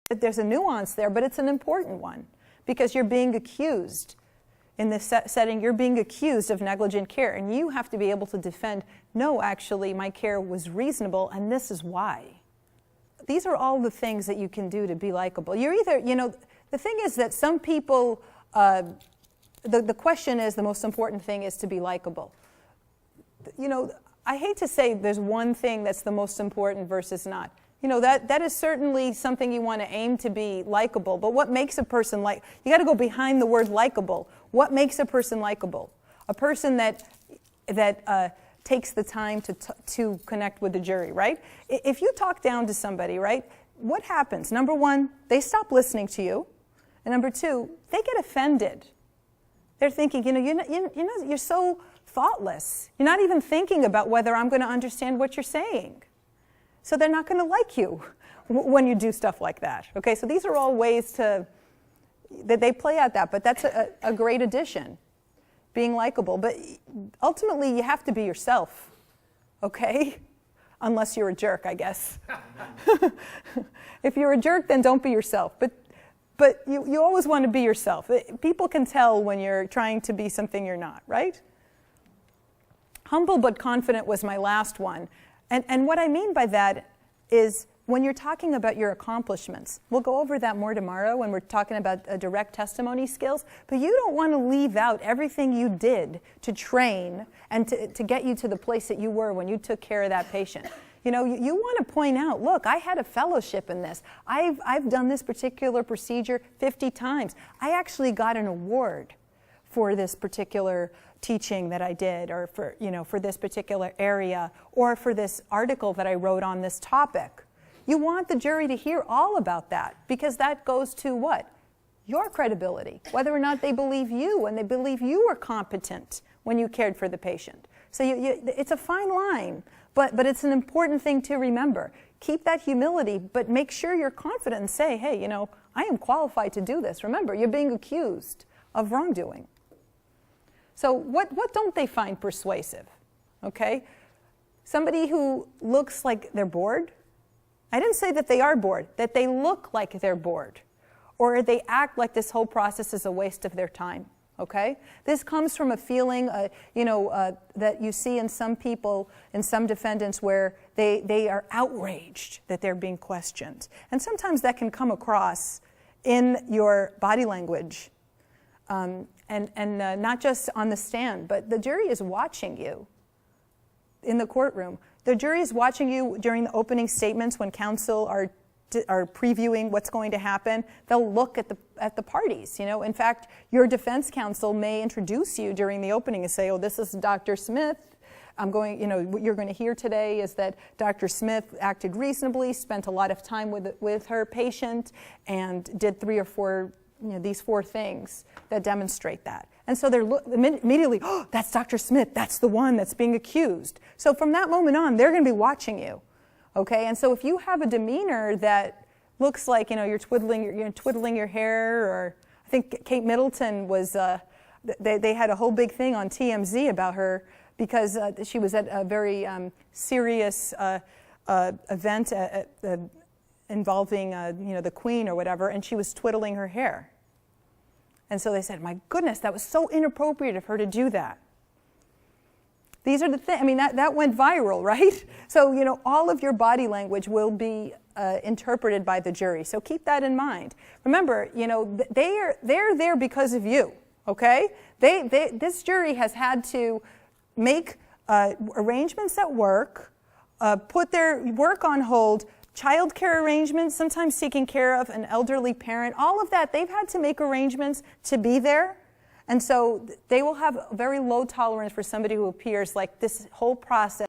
There's a nuance there, but it's an important one because you're being accused. In this setting, you're being accused of negligent care, and you have to be able to defend, no, actually, my care was reasonable, and this is why. These are all the things that you can do to be likable. You're either, the thing is that some people, the question is, the most important thing is to be likable. I hate to say there's one thing that's the most important versus not. That is certainly something you want to aim to be likable, but what makes a person you got to go behind the word likable. What makes a person likable? A person that takes the time to connect with the jury, right? If you talk down to somebody, right, what happens? Number one, they stop listening to you. And number two, they get offended. They're thinking, you're so thoughtless. You're not even thinking about whether I'm going to understand what you're saying. So they're not going to like you when you do stuff like that. Okay, so these are all ways that they play at that, but that's a great addition, being likable. But ultimately, you have to be yourself, okay? Unless you're a jerk, I guess. If you're a jerk, then don't be yourself. But you always want to be yourself. People can tell when you're trying to be something you're not, right? Humble but confident was my last one. And what I mean by that is when you're talking about your accomplishments, we'll go over that more tomorrow when we're talking about direct testimony skills, but you don't want to leave out everything you did to train and to get you to the place that you were when you took care of that patient. You want to point out, look, I had a fellowship in this. I've done this particular procedure 50 times. I actually got an award for this particular teaching that I did, or for this particular area, or for this article that I wrote on this topic. You want the jury to hear all about that, because that goes to what? Your credibility, whether or not they believe you, and they believe you were competent when you cared for the patient. So it's a fine line, but it's an important thing to remember. Keep that humility, but make sure you're confident and say, hey, I am qualified to do this. Remember, you're being accused of wrongdoing. So what don't they find persuasive? Okay? Somebody who looks like they're bored. I didn't say that they are bored, that they look like they're bored. Or they act like this whole process is a waste of their time. Okay? This comes from a feeling, that you see in some people, in some defendants, where they are outraged that they're being questioned. And sometimes that can come across in your body language. And not just on the stand, but the jury is watching you in the courtroom. The jury is watching you during the opening statements when counsel are previewing what's going to happen. They'll look at the parties. In fact, your defense counsel may introduce you during the opening and say, "Oh, this is Dr. Smith. What you're going to hear today is that Dr. Smith acted reasonably, spent a lot of time with her patient, and did 3 or 4." These 4 things that demonstrate that. And so they're immediately, oh, that's Dr. Smith, that's the one that's being accused. So from that moment on, they're going to be watching you, okay? And so if you have a demeanor that looks like, you're twiddling your hair, or I think Kate Middleton was, they had a whole big thing on TMZ about her because she was at a very serious event involving the Queen or whatever, and she was twiddling her hair. And so they said, my goodness, that was so inappropriate of her to do that. These are the things, that went viral, right? So, all of your body language will be interpreted by the jury. So keep that in mind. Remember, they're there because of you, okay? This jury has had to make arrangements at work, put their work on hold, child care arrangements, sometimes taking care of an elderly parent, all of that, they've had to make arrangements to be there. And so they will have very low tolerance for somebody who appears like this whole process